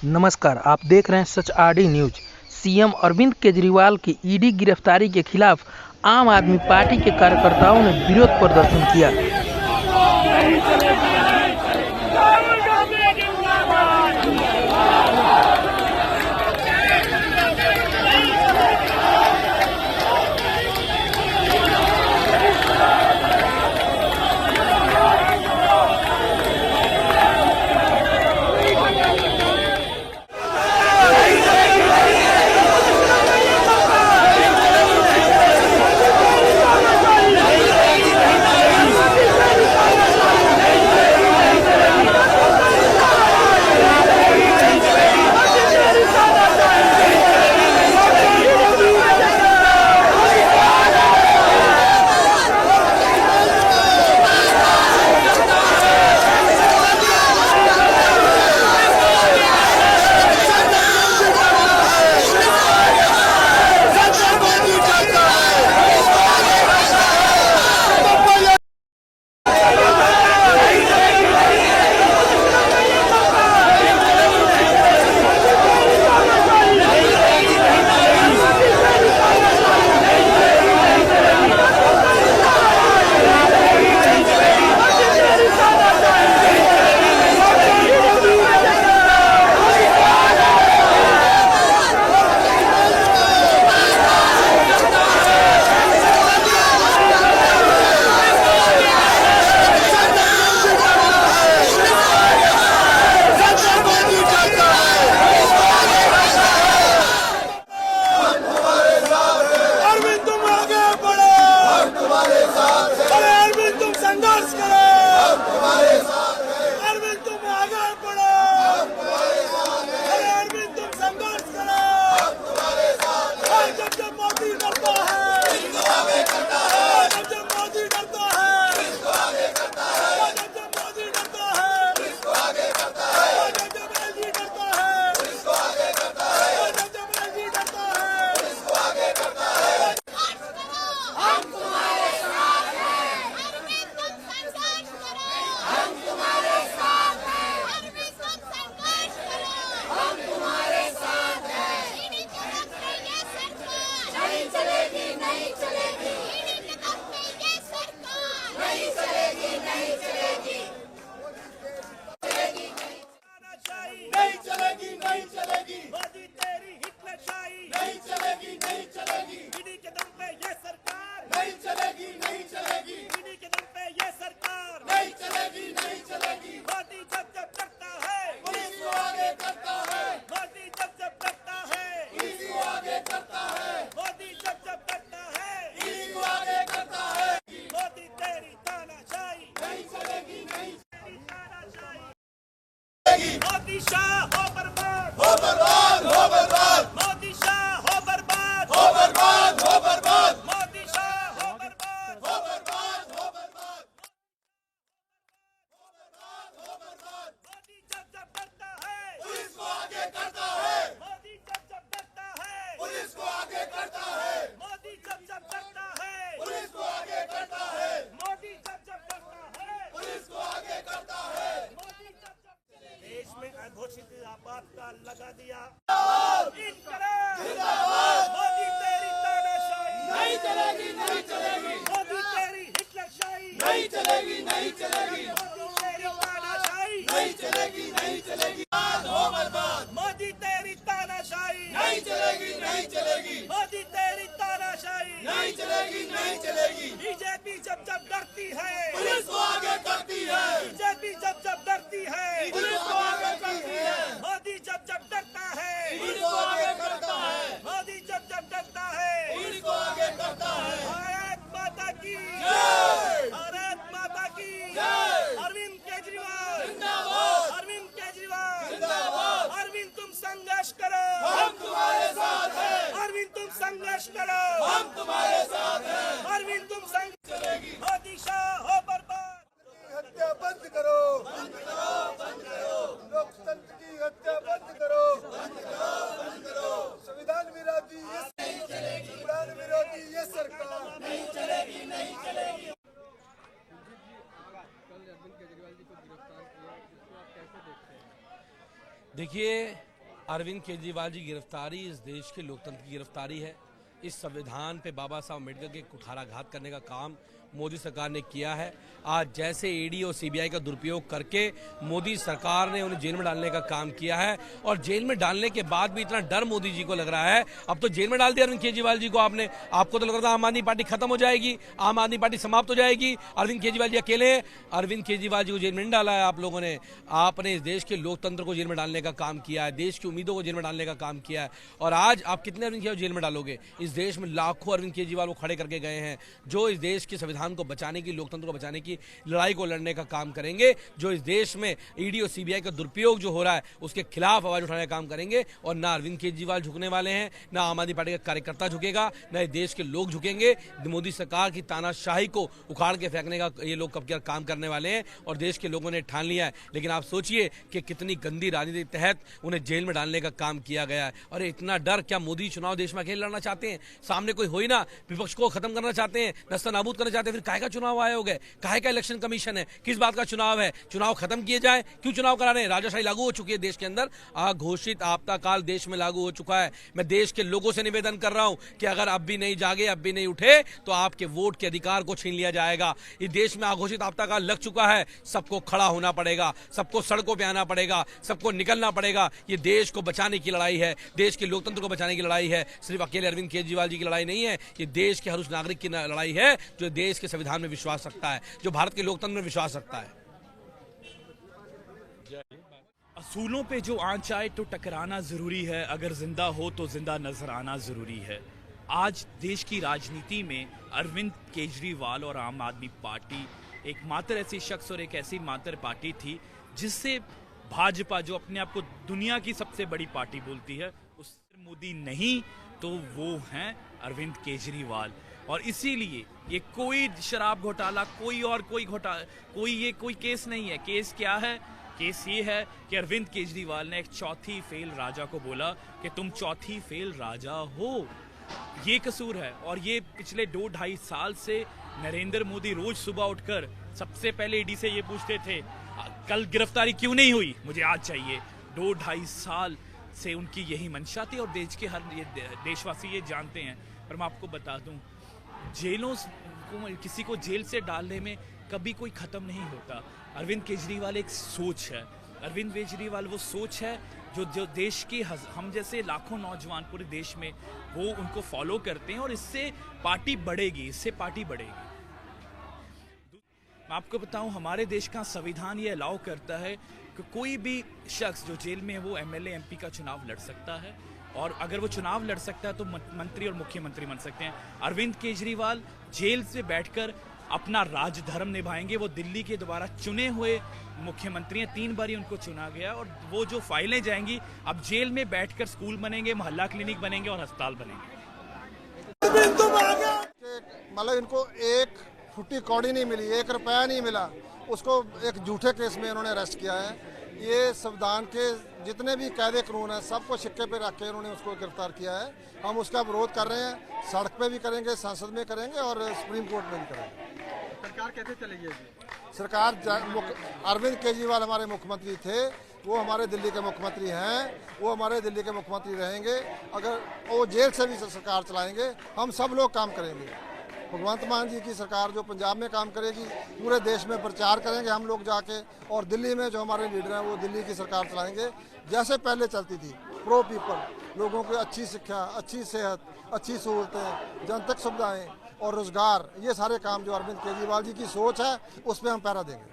नमस्कार, आप देख रहे हैं Sach RD news. CM Arvind Kejriwal की ईडी गिरफ्तारी के खिलाफ आम आदमी पार्टी के कार्यकर्ताओं ने विरोध प्रदर्शन किया। मोदी शाह हो बर्बाद, हो बर्बाद, हो बर्बाद। मोदी शाह हो बर्बाद, हो बर्बाद, हो बर्बाद। मोदी शाह हो बर्बाद, हो बर्बाद, हो बर्बाद। हो बर्बाद। मोदी जब डरता है पुलिस को आगे करता है। मोदी जब डरता है पुलिस को आगे करता है। मोदी जब डरता है पुलिस को आगे करता है। मोदी जब डरता है पुलिस को आगे करता है। मोदी जब देश में अघोषित आपातकाल लगा दिया। मोदी तेरी तानाशाही नहीं चलेगी, नहीं चलेगी। मोदी तेरी हिटलरशाही नहीं चलेगी, नहीं चलेगी। मोदी तेरी तानाशाही नहीं चलेगी, नहीं चलेगी। हो बर्बाद। मोदी तेरी तानाशाही नहीं चलेगी, नहीं चलेगी। मोदी तेरी तानाशाही नहीं चलेगी, नहीं चलेगी। बीजेपी जब डरती है पुलिस को आगे करती है। बीजेपी जब डरती है पुलिस को आगे करती है। मोदी जब डरता है पुलिस को आगे करता है। मोदी जब डरता है पुलिस को आगे करता है। भारत माता की जय, भारत माता की जय। अरविंद केजरीवाल जिंदाबाद, अरविंद केजरीवाल जिंदाबाद। अरविंद तुम संघर्ष करो, हम तुम्हारे साथ हैं। अरविंद तुम संघर्ष करो, हम तुम्हारे साथ हैं। अरविंद तुम चलेगी। मोदी शाह हो बर्बाद। हत्या बंद करो, बंद करो, बंद करो। लोकतंत्र की हत्या बंद करो, बंद करो, बंद करो। संविधान विरोधी ये नहीं चलेगी, संविधान विरोधी ये सरकार नहीं चलेगी, नहीं चलेगी। कल अरविंद केजरीवाल जी को गिरफ्तार किया, इसको आप कैसे देखते हैं? देखिए, अरविंद केजरीवाल जी गिरफ्तारी इस देश के लोकतंत्र की गिरफ्तारी है। इस संविधान पे बाबा साहब अम्बेडकर के कुठाराघात करने का काम मोदी सरकार ने किया है। आज जैसे ईडी और सीबीआई का दुरुपयोग करके मोदी सरकार ने उन्हें जेल में डालने का काम किया है, और जेल में डालने के बाद भी इतना डर मोदी जी को लग रहा है। अब तो जेल में डाल दिया अरविंद केजरीवाल जी को आपने, आपको तो लग रहा था आम आदमी पार्टी खत्म हो जाएगी, आम आदमी पार्टी समाप्त हो जाएगी, अरविंद केजरीवाल जी अकेले हैं। अरविंद केजरीवाल जी को जेल में नहीं डाला है आप लोगों ने, आपने इस देश के लोकतंत्र को जेल में डालने का काम किया है, देश की उम्मीदों को जेल में डालने का काम किया है। और आज आप कितने अरविंद केजरीवाल जेल में डालोगे? इस देश में लाखों अरविंद केजरीवाल को खड़े करके गए हैं, जो इस देश के संविधान को बचाने की, लोकतंत्र को बचाने की लड़ाई को लड़ने का काम करेंगे, जो इस देश में ईडी और सीबीआई का दुरुपयोग जो हो रहा है उसके खिलाफ आवाज उठाने का काम करेंगे। और ना अरविंद केजरीवाल झुकने वाले हैं, ना आम आदमी पार्टी का कार्यकर्ता झुकेगा, ना इस देश के लोग झुकेंगे। मोदी सरकार की तानाशाही को उखाड़ के फेंकने का ये लोग कब काम करने वाले हैं, और देश के लोगों ने ठान लिया है। लेकिन आप सोचिए कि कितनी गंदी राजनीति के तहत उन्हें जेल में डालने का काम किया गया है। और इतना डर, क्या मोदी चुनाव देश में अकेले लड़ना चाहते हैं? सामने कोई हो ही ना, विपक्ष को खत्म करना चाहते हैं, नस्तानाबूद करना चाहते हैं, फिर काहे का चुनाव आयोग है, काहे का इलेक्शन कमीशन है, किस बात का चुनाव है? चुनाव खत्म किए जाए, क्यों चुनाव करा रहे हैं? राजाशाही लागू हो चुकी है देश के अंदर, घोषित आपदाकाल देश में लागू हो चुका है। मैं देश के लोगों से निवेदन कर रहा हूं कि अगर अब भी नहीं जागे, अब भी नहीं उठे, तो आपके वोट के अधिकार को छीन लिया जाएगा। इस देश में अघोषित आपदाकाल लग चुका है, सबको खड़ा होना पड़ेगा, सबको सड़कों पे आना पड़ेगा, सबको निकलना पड़ेगा। ये देश को बचाने की लड़ाई है, देश के लोकतंत्र को बचाने की लड़ाई है। सिर्फ अकेले अरविंद केजरीवाल जी की लड़ाई नहीं है, ये देश के हर उस नागरिक की लड़ाई है जो देश के संविधान में विश्वास रखता है, जो भारत के लोकतंत्र में विश्वास रखता है। असूलों पे जो आंच आए तो टकराना जरूरी है, अगर जिंदा हो तो जिंदा नजर आना जरूरी है। आज देश की राजनीति में अरविंद केजरीवाल और आम आदमी पार्टी एक मात्र ऐसी शख्स और एक ऐसी मात्र पार्टी थी जिससे भाजपा, जो अपने आप को दुनिया की सबसे बड़ी पार्टी बोलती है, उससे मोदी नहीं तो वो हैं अरविंद केजरीवाल। और इसीलिए ये कोई शराब घोटाला, कोई केस नहीं है। केस क्या है? केस ये है कि अरविंद केजरीवाल ने एक चौथी फेल राजा को बोला कि तुम चौथी फेल राजा हो। ये कसूर है। और ये पिछले 2-2.5 साल से नरेंद्र मोदी रोज सुबह उठकर सबसे पहले ईडी से ये पूछते थे कल गिरफ्तारी क्यों नहीं हुई, मुझे आज चाहिए। 2-2.5 साल से उनकी यही मंशा थी, और देश के हर देशवासी ये जानते हैं। पर मैं आपको बता दूं, जेलों को, किसी को जेल से डालने में कभी कोई ख़त्म नहीं होता। अरविंद केजरीवाल एक सोच है, अरविंद केजरीवाल वो सोच है जो देश के हम जैसे लाखों नौजवान पूरे देश में वो उनको फॉलो करते हैं, और इससे पार्टी बढ़ेगी, इससे पार्टी बढ़ेगी। मैं आपको बताऊं, हमारे देश का संविधान ये अलाउ करता है कि कोई भी शख्स जो जेल में है वो एमएलए एमपी का चुनाव लड़ सकता है, और अगर वो चुनाव लड़ सकता है तो मंत्री और मुख्यमंत्री बन सकते हैं। अरविंद केजरीवाल जेल से बैठकर अपना राजधर्म निभाएंगे। वो दिल्ली के द्वारा चुने हुए मुख्यमंत्री हैं, 3 बार ही उनको चुना गया, और वो जो फाइलें जाएंगी अब जेल में बैठकर स्कूल बनेंगे, मोहल्ला क्लिनिक बनेंगे और अस्पताल बनेंगे। मतलब इनको एक फुटी कौड़ी नहीं मिली, 1 रुपया नहीं मिला, उसको एक झूठे केस में इन्होंने अरेस्ट किया है। ये संविधान के जितने भी कायदे कानून हैं सबको सिक्के पे रख के इन्होंने उसको गिरफ्तार किया है। हम उसका विरोध कर रहे हैं, सड़क पे भी करेंगे, संसद में करेंगे और सुप्रीम कोर्ट में भी करेंगे। सरकार कैसे चलेगी? सरकार, अरविंद केजरीवाल हमारे मुख्यमंत्री थे, वो हमारे दिल्ली के मुख्यमंत्री हैं, वो हमारे दिल्ली के मुख्यमंत्री रहेंगे। अगर वो जेल से भी सरकार चलाएंगे, हम सब लोग काम करेंगे। भगवंत मान जी की सरकार जो पंजाब में काम करेगी, पूरे देश में प्रचार करेंगे हम लोग जाके, और दिल्ली में जो हमारे लीडर हैं वो दिल्ली की सरकार चलाएंगे जैसे पहले चलती थी, प्रो पीपल, लोगों को अच्छी शिक्षा, अच्छी सेहत, अच्छी सहूलतें, जनतक सुविधाएं और रोजगार, ये सारे काम जो अरविंद केजरीवाल जी की सोच है उस पर हम पहरा देंगे।